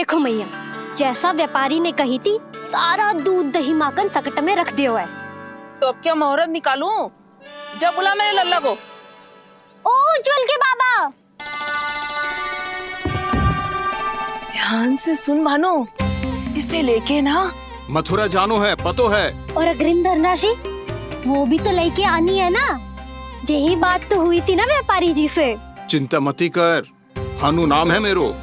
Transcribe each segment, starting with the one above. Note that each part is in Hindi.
देखो मैया, जैसा व्यापारी ने कही थी सारा दूध दही माखन सकट में रख दियो है। तो अब क्या मुहूर्त निकालूं? जब बुला मेरे लल्ला को। ओ उज्जवल के बाबा, ध्यान से सुन भानु, इसे लेके ना मथुरा जानो है, पतो है। और अग्रिम धनराशि वो भी तो लेके आनी है ना। यही बात तो हुई थी ना व्यापारी जी से। चिंता मती कर, भानु नाम है मेरो।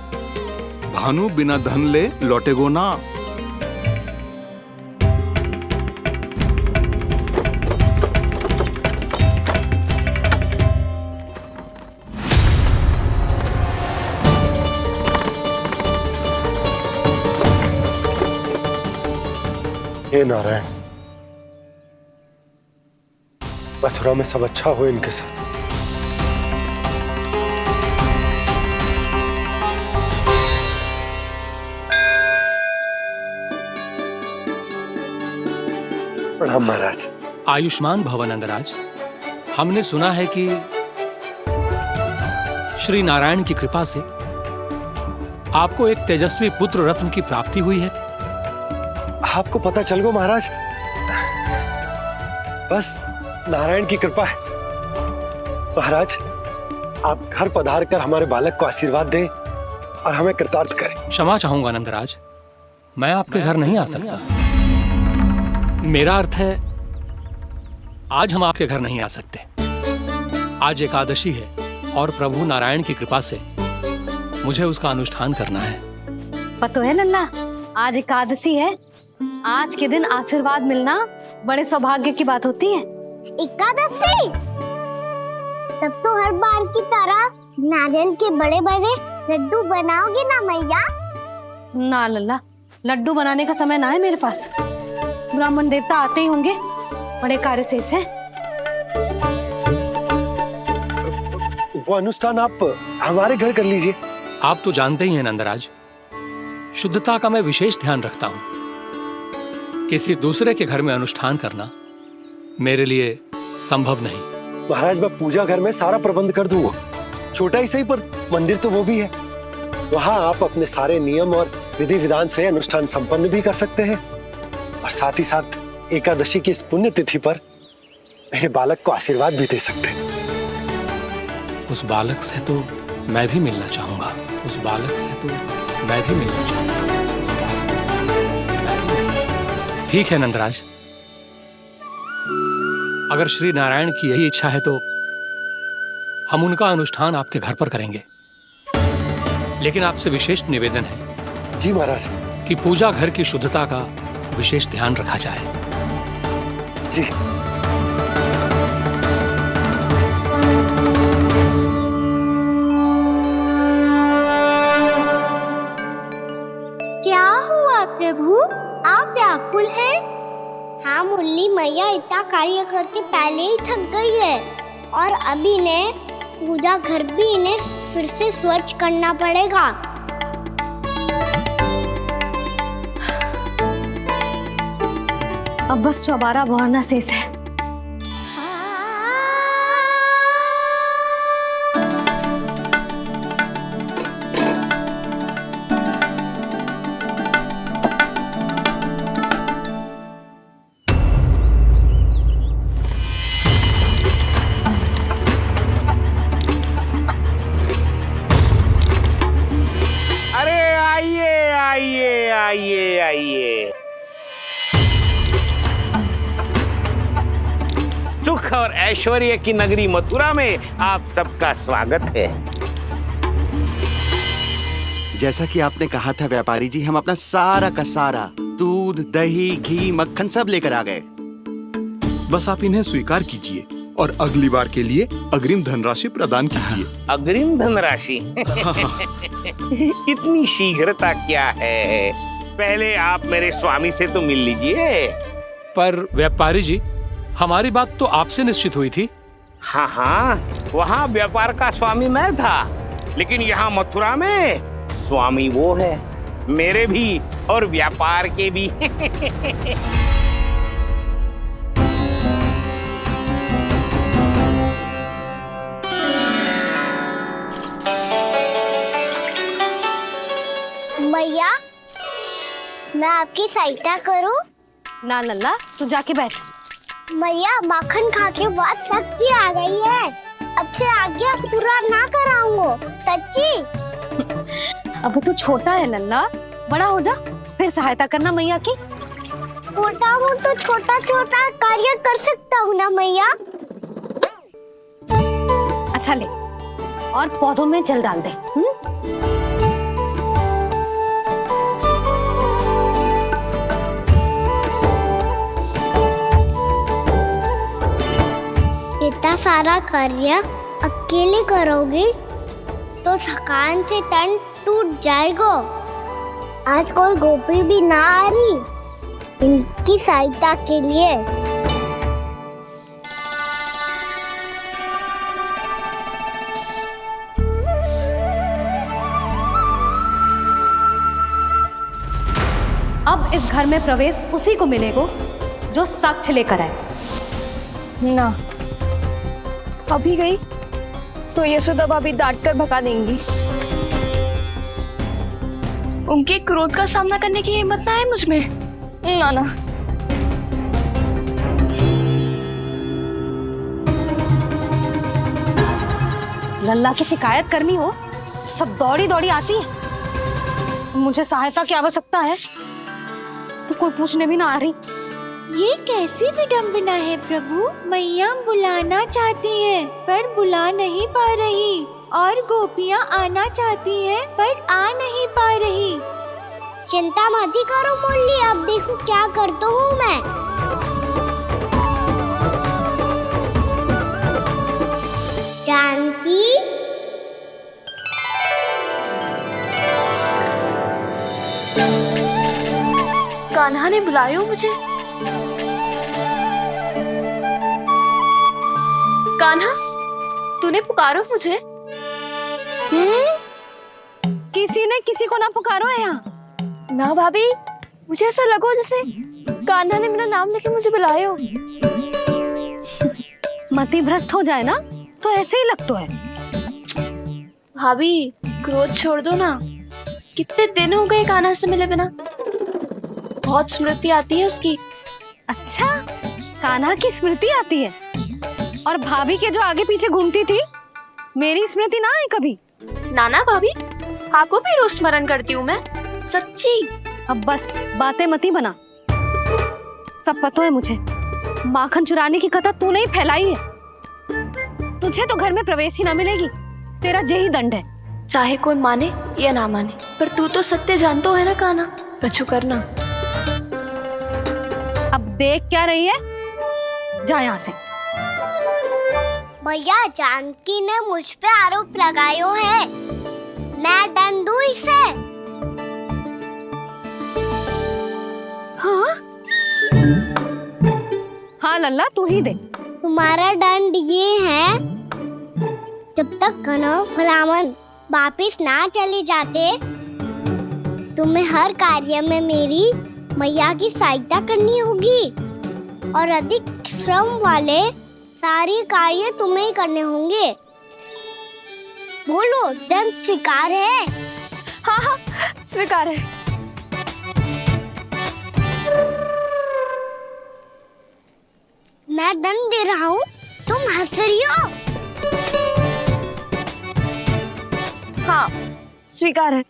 भानु बिना धन ले लौटेगो ना। हे नारायण, मथुरा में सब अच्छा हो इनके साथ। प्रणाम महाराज। आयुष्मान भव नंदराज। हमने सुना है कि श्री नारायण की कृपा से आपको एक तेजस्वी पुत्र रत्न की प्राप्ति हुई है। आपको पता चल गो महाराज, बस नारायण की कृपा है। महाराज, आप घर पधार कर हमारे बालक को आशीर्वाद दें और हमें कृतार्थ करें। क्षमा चाहूंगा नंदराज, मैं आपके घर नहीं आ सकता। मेरा अर्थ है आज हम आपके घर नहीं आ सकते। आज एकादशी है और प्रभु नारायण की कृपा से मुझे उसका अनुष्ठान करना है। पता है लल्ला, आज एकादशी है। आज के दिन आशीर्वाद मिलना बड़े सौभाग्य की बात होती है। एकादशी? तब तो हर बार की तरह नारियल के बड़े बड़े लड्डू बनाओगे ना मैया? ना लल्ला, लड्डू बनाने का समय ना है मेरे पास। ब्राह्मण देवता आते ही होंगे, बड़े कार्य शेष हैं। वो अनुष्ठान आप हमारे घर कर लीजिए। आप तो जानते ही हैं नंदराज, शुद्धता का मैं विशेष ध्यान रखता हूं। किसी दूसरे के घर में अनुष्ठान करना मेरे लिए संभव नहीं। महाराज, मैं पूजा घर में सारा प्रबंध कर दूंगा। छोटा ही सही, पर मंदिर तो वो भी है। वहां आप अपने सारे नियम और विधि विधान से अनुष्ठान संपन्न भी कर सकते हैं और साथ ही साथ एकादशी की इस पुण्य तिथि पर मेरे बालक को आशीर्वाद भी दे सकते हैं। उस बालक से तो मैं भी मिलना चाहूंगा। उस बालक से तो मैं भी मिलना चाहूंगा। ठीक है नंदराज, अगर श्री नारायण की यही इच्छा है तो हम उनका अनुष्ठान आपके घर पर करेंगे। लेकिन आपसे विशेष निवेदन है। जी महाराज। कि पूजा घर की शुद्धता का विशेष ध्यान रखा जाए। जी। क्या हुआ प्रभु, आप व्याकुल हैं? हाँ मुरली मैया इतना कार्य करके पहले ही थक गई है और अभी ने पूजा घर भी इन्हें फिर से स्वच्छ करना पड़ेगा। अब बस चौबारा बहाना शेष है। आइए। सुख और ऐश्वर्य की नगरी मथुरा में आप सबका स्वागत है। जैसा कि आपने कहा था व्यापारी जी, हम अपना सारा का सारा दूध दही घी मक्खन सब लेकर आ गए। बस आप इन्हें स्वीकार कीजिए और अगली बार के लिए अग्रिम धनराशि प्रदान कीजिए। अग्रिम धनराशि? इतनी शीघ्रता क्या है? पहले आप मेरे स्वामी से तो मिल लीजिए। पर व्यापारी जी, हमारी बात तो आपसे निश्चित हुई थी। हाँ, वहाँ व्यापार का स्वामी मैं था, लेकिन यहाँ मथुरा में स्वामी वो है, मेरे भी और व्यापार के भी। भैया मैं आपकी सहायता करूं? ना लल्ला, तू जाके बैठ। मैया माखन खा के बहुत शक्ति आ गई है। अब से आगे पूरा ना कराऊंगा, सच्ची। अभी तू छोटा है लल्ला, बड़ा हो जा फिर सहायता करना मैया की। छोटा हूँ तो छोटा छोटा कार्य कर सकता हूँ ना मैया। अच्छा ले, और पौधों में जल डाल दे। इतना सारा कार्य अकेले करोगे तो थकान से तन टूट जाएगा। आज कोई गोपी भी ना आ रही इनकी सहायता के लिए। अब इस घर में प्रवेश उसी को मिलेगा जो साक्ष्य लेकर आए। ना, अभी गई तो यशोदा भाभी डांट कर भगा देंगी। उनके क्रोध का सामना करने की हिम्मत ना है मुझ में। ना ना, लल्ला की शिकायत करनी हो सब दौड़ी दौड़ी आती है। मुझे सहायता की आवश्यकता है तो कोई पूछने भी ना आ रही। ये कैसी विडंबना है प्रभु। मैया बुलाना चाहती हैं पर बुला नहीं पा रही, और गोपियाँ आना चाहती हैं पर आ नहीं पा रही। चिंता मत ही करो मुरली, अब देखो क्या करता हूँ मैं। जानकी, कान्हा ने बुलाया मुझे। कान्हा, तूने पुकारो मुझे। किसी ने किसी को ना पुकारो है यहाँ। ना भाभी, मुझे ऐसा लगो जैसे कान्हा ने मेरा नाम लेके मुझे बुलाया हो। मति भ्रष्ट हो जाए ना तो ऐसे ही लगता है। भाभी, क्रोध छोड़ दो ना। कितने दिन हो गए कान्हा से मिले बिना। बहुत स्मृति आती है उसकी। अच्छा, कान्हा की स्मृति आती है? और भाभी के जो आगे पीछे घूमती थी, मेरी स्मृति ना आई कभी? नाना भाभी, आपको भी रोज स्मरण करती हूँ मैं, सच्ची। अब बस बातें मती बना। सब पता है मुझे, माखन चुराने की कथा तूने ही फैलाई है। तुझे तो घर में प्रवेश ही ना मिलेगी, तेरा यही दंड है। चाहे कोई माने या ना माने, पर तू तो सत्य जानतो है ना कान्हा, कछु करना। अब देख क्या रही है, जा यहाँ से। भैया, जानकी ने मुझ पे आरोप लगायो है, मैं दंड दूं इसे। हाँ हाँ लल्ला, तू ही दे। तुम्हारा दंड ये है, जब तक कनव ब्राह्मण वापिस ना चले जाते, तुम्हें हर कार्य में मेरी मैया की सहायता करनी होगी, और अधिक श्रम वाले सारे कार्य तुम्हें ही करने होंगे। बोलो, दंड स्वीकार है? हाँ हाँ, स्वीकार है। मैं दंड दे रहा हूँ, तुम हंस रही हो? हाँ, स्वीकार है।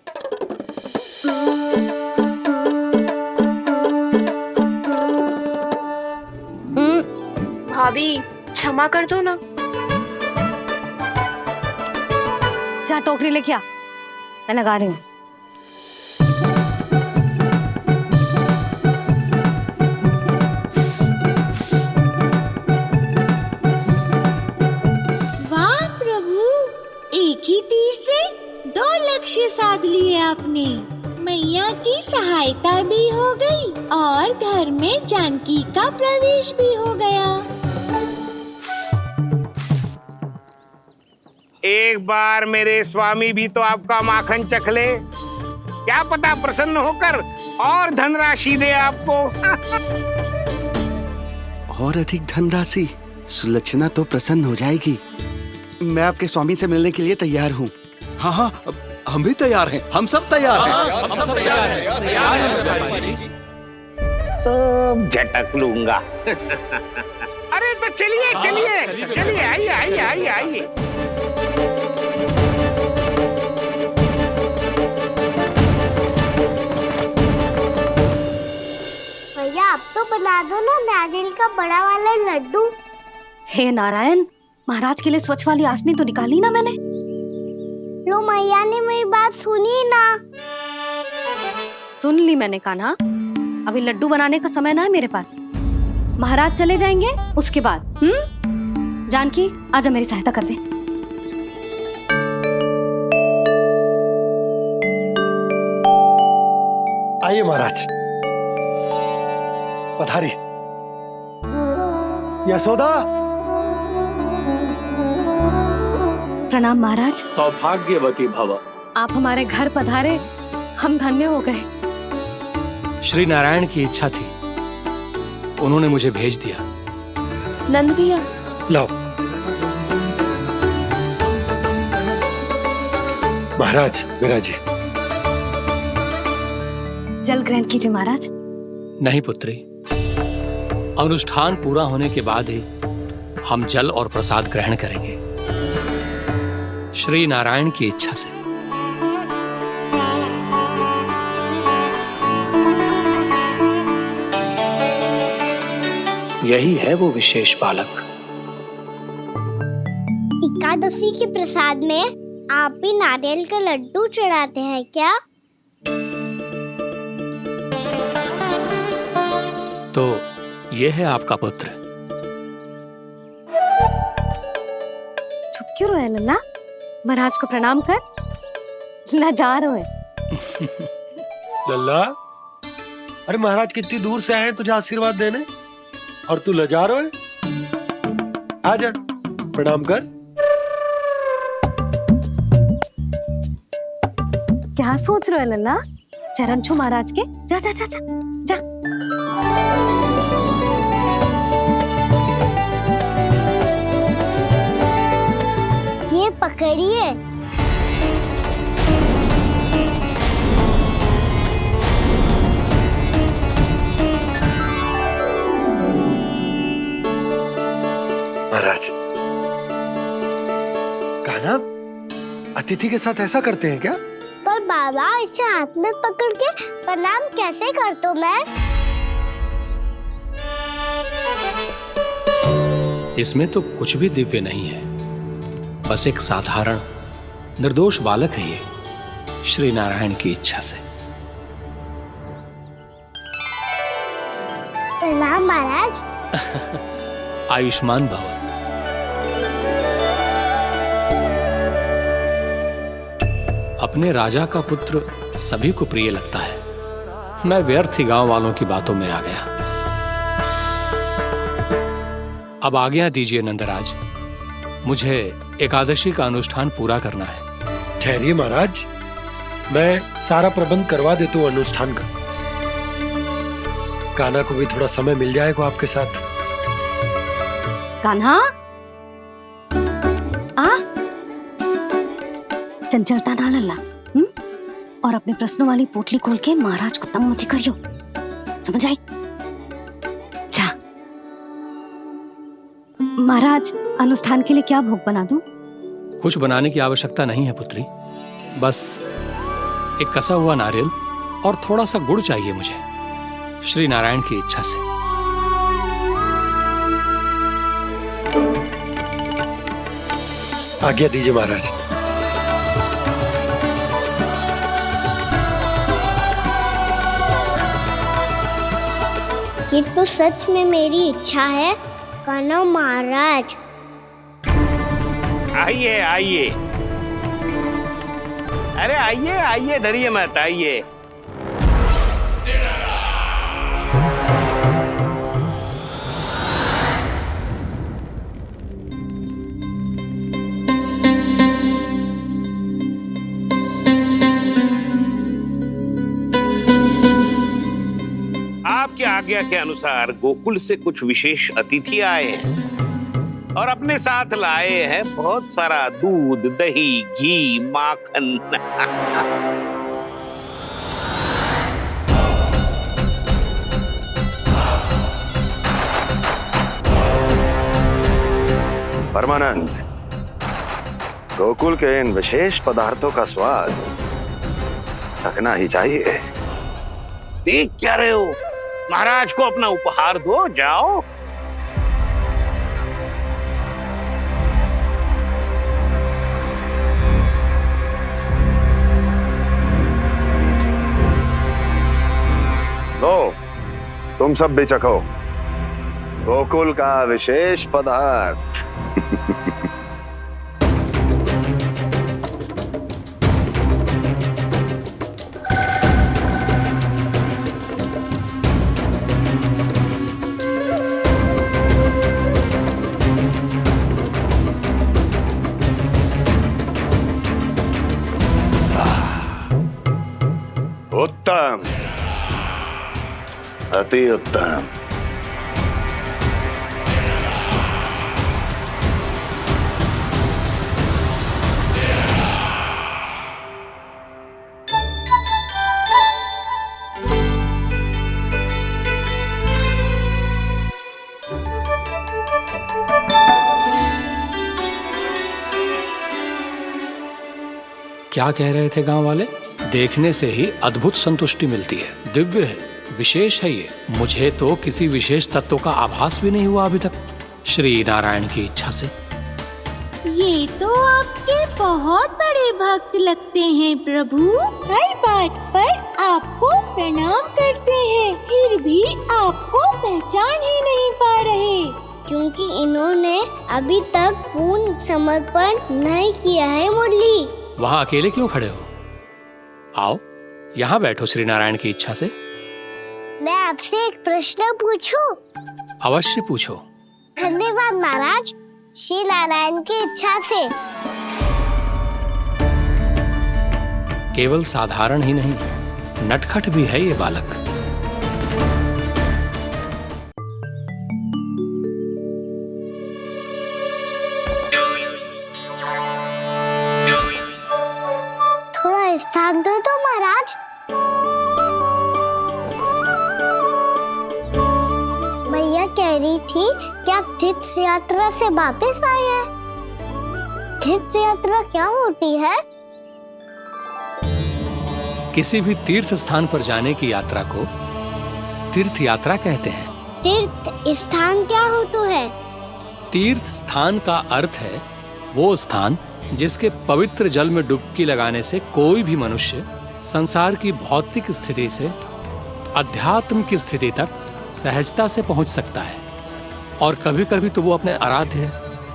भाभी, क्षमा कर दो ना। जा टोकरी लेके आ, मैं लगा रही हूँ। वाह प्रभु, एक ही तीर से 2 लक्ष्य साध लिए आपने। मैया की सहायता भी हो गई और घर में जानकी का प्रवेश भी हो गया। एक बार मेरे स्वामी भी तो आपका माखन चख ले, क्या पता प्रसन्न होकर और धनराशि दे आपको। और अधिक धनराशि? सुलक्षणा तो प्रसन्न हो जाएगी। मैं आपके स्वामी से मिलने के लिए तैयार हूँ। हाँ हाँ, हम भी तैयार हैं, हम सब तैयार हैं। हम सब तैयार हैं, तैयार हैं व्यापारी जी। सब झटक लूंगा। अरे तो चलिए चलिए चलिए, आइए आइए आइए आइए। भैया आप तो बना दो ना नारियल का बड़ा वाला लड्डू। हे नारायण, महाराज के लिए स्वच्छ वाली आसनी तो निकाली ना मैंने। लो मैया ने मेरी बात सुनी ना। सुन ली मैंने कान्हा, अभी लड्डू बनाने का समय ना है मेरे पास। महाराज चले जाएंगे उसके बाद। जानकी आजा मेरी सहायता कर दे। आइए महाराज, पधारी। यशोदा। प्रणाम महाराज। सौभाग्यवती भव। आप हमारे घर पधारे, हम धन्य हो गए। श्री नारायण की इच्छा थी, उन्होंने मुझे भेज दिया। नंद भैया, लाओ। महाराज विराजी। जल ग्रहण कीजिए महाराज। नहीं पुत्री, अनुष्ठान पूरा होने के बाद ही हम जल और प्रसाद ग्रहण करेंगे, श्री नारायण की इच्छा से। यही है वो विशेष बालक। एकादशी के प्रसाद में आप भी नारियल का लड्डू चढ़ाते हैं क्या? तो ये है आपका पुत्र। चुप क्यों रहे लल्ला? महाराज को प्रणाम कर। लाजार हुए। लल्ला, अरे महाराज कितनी दूर से आए हैं तुझे आशीर्वाद देने, और तू लजार हो? आजा, प्रणाम कर। क्या सोच रहे हो लल्ला? चरण छू महाराज के। जा जा जा जा जा। ये पकड़िए। महाराज, कान्हा अतिथि के साथ ऐसा करते हैं क्या? पर बाबा, इसे हाथ में पकड़ के प्रणाम कैसे करता हूँ मैं? इसमें तो कुछ भी दिव्य नहीं है, बस एक साधारण निर्दोष बालक है ये, श्री नारायण की इच्छा से। प्रणाम महाराज। आयुष्मान भव। अपने राजा का पुत्र सभी को प्रिय लगता है। मैं व्यर्थ ही गांव वालों की बातों में आ गया। अब आज्ञा दीजिए नंदराज, मुझे एकादशी का अनुष्ठान पूरा करना है। ठहरिए महाराज, मैं सारा प्रबंध करवा देता हूँ अनुष्ठान का। कान्हा को भी थोड़ा समय मिल जाएगा आपके साथ। कान्हा, आ चंचलता ना लल्ला। और अपने प्रश्नों वाली पोटली खोल के महाराज को तंग मत करियो, समझ आई? जा महाराज, अनुष्ठान के लिए क्या भोग बना दूं? कुछ बनाने की आवश्यकता नहीं है पुत्री, बस एक कसा हुआ नारियल और थोड़ा सा गुड़ चाहिए मुझे, श्री नारायण की इच्छा से। आज्ञा दीजिए महाराज। ये तो सच में मेरी इच्छा है कान्हा महाराज। आइए आइए, अरे आइए आइए, डरिए मत, आइए। आपकी आज्ञा के अनुसार गोकुल से कुछ विशेष अतिथि आए हैं। और अपने साथ लाए हैं बहुत सारा दूध, दही, घी, माखन। परमानंद, गोकुल के इन विशेष पदार्थों का स्वाद चखना ही चाहिए। देख क्या रहे हो? महाराज को अपना उपहार दो, जाओ। लो, तुम सब भी चखो गोकुल का विशेष पदार्थ। उत्तम, अति उत्तम। क्या कह रहे थे गांव वाले? देखने से ही अद्भुत संतुष्टि मिलती है, दिव्य है, विशेष है ये। मुझे तो किसी विशेष तत्व का आभास भी नहीं हुआ अभी तक, श्री नारायण की इच्छा से। ये तो आपके बहुत बड़े भक्त लगते हैं प्रभु। हर बात पर आपको प्रणाम करते हैं, फिर भी आपको पहचान ही नहीं पा रहे। क्योंकि इन्होंने अभी तक पूर्ण समर्पण नहीं किया है मुरली। वहां अकेले क्यों खड़े हो? आओ यहाँ बैठो श्री नारायण की इच्छा से। मैं आपसे एक प्रश्न पूछूं? अवश्य पूछो। धन्यवाद महाराज, श्री नारायण की इच्छा से। केवल साधारण ही नहीं, नटखट भी है ये बालक। थोड़ा स्थान दो तो महाराज। भैया कह रही थी कि आप तीर्थ यात्रा से वापस आए हैं। तीर्थ यात्रा क्या होती है? किसी भी तीर्थ स्थान पर जाने की यात्रा को तीर्थ यात्रा कहते हैं। तीर्थ स्थान क्या होता है? तीर्थ स्थान का अर्थ है वो स्थान जिसके पवित्र जल में डुबकी लगाने से कोई भी मनुष्य संसार की भौतिक स्थिति से अध्यात्म की स्थिति तक सहजता से पहुंच सकता है, और कभी कभी तो वो अपने आराध्य,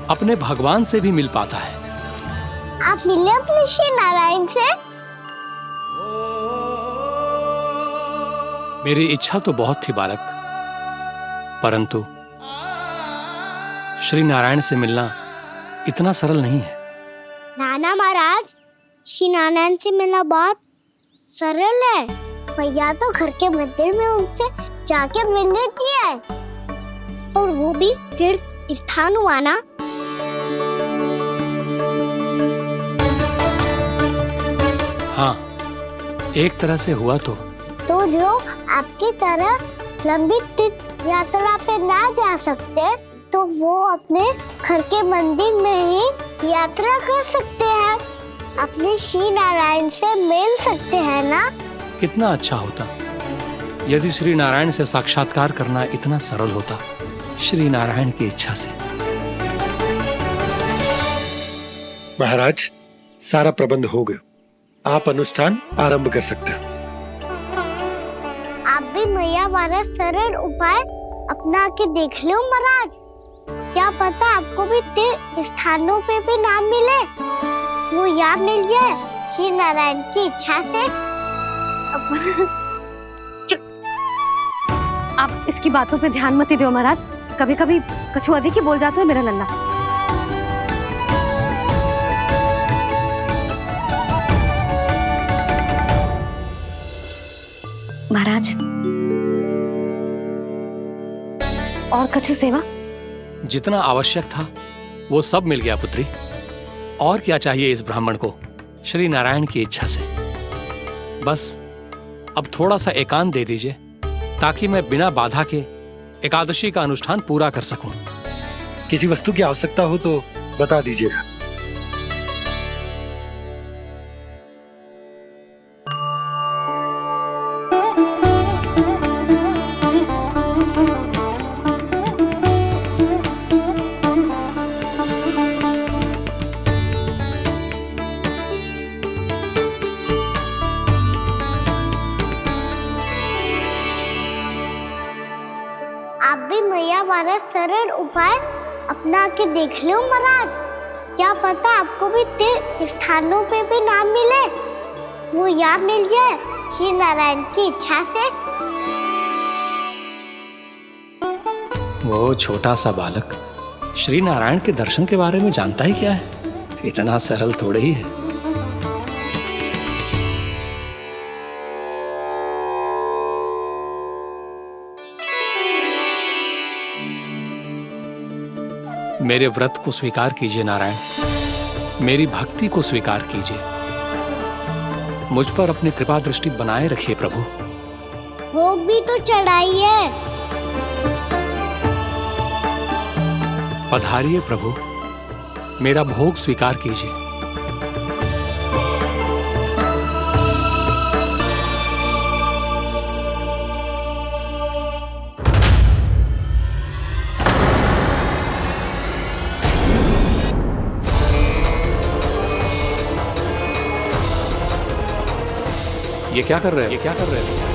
अपने भगवान से भी मिल पाता है। आप मिले अपने श्री नारायण से? मेरी इच्छा तो बहुत थी बालक, परंतु श्री नारायण से मिलना इतना सरल नहीं है। नाना महाराज, श्री नारायण से मिलना बहुत सरल है। भैया तो घर के मंदिर में उनसे जाके मिल लेती है, और वो भी तीर्थ स्थान हुआ ना। हाँ, एक तरह से हुआ तो जो आपकी तरह लंबी तीर्थ यात्रा पे ना जा सकते, तो वो अपने घर के मंदिर में ही यात्रा कर सकते हैं, अपने श्री नारायण से मिल सकते हैं ना। कितना अच्छा होता यदि श्री नारायण से साक्षात्कार करना इतना सरल होता, श्री नारायण की इच्छा से। महाराज, सारा प्रबंध हो गया, आप अनुष्ठान आरंभ कर सकते हैं। आप भी मैया वाला सरल उपाय अपना के देख लो महाराज। क्या पता आपको भी तीर्थ स्थानों पे भी नाम मिले, वो याद मिल जाए श्री नारायण की इच्छा से। आप इसकी बातों पे ध्यान मत दो महाराज, कभी कभी कछु अधिक ही बोल जाते हो मेरा लल्ला। महाराज, और कछु सेवा? जितना आवश्यक था वो सब मिल गया पुत्री। और क्या चाहिए इस ब्राह्मण को श्री नारायण की इच्छा से। बस अब थोड़ा सा एकांत दे दीजिए ताकि मैं बिना बाधा के एकादशी का अनुष्ठान पूरा कर सकूं। किसी वस्तु की आवश्यकता हो तो बता दीजिएगा। आप भी मैया वाला सरल उपाय अपना के देख लो महाराज। क्या पता आपको भी तीर्थ स्थानों पे भी नाम मिले, वो यहाँ मिल जाए श्री नारायण की इच्छा से। वो छोटा सा बालक श्री नारायण के दर्शन के बारे में जानता ही क्या है? इतना सरल थोड़े ही है। मेरे व्रत को स्वीकार कीजिए नारायण, मेरी भक्ति को स्वीकार कीजिए। मुझ पर अपनी कृपा दृष्टि बनाए रखिए प्रभु। भोग भी तो चढ़ाइए। पधारिए प्रभु, मेरा भोग स्वीकार कीजिए। ये क्या कर रहे हैं?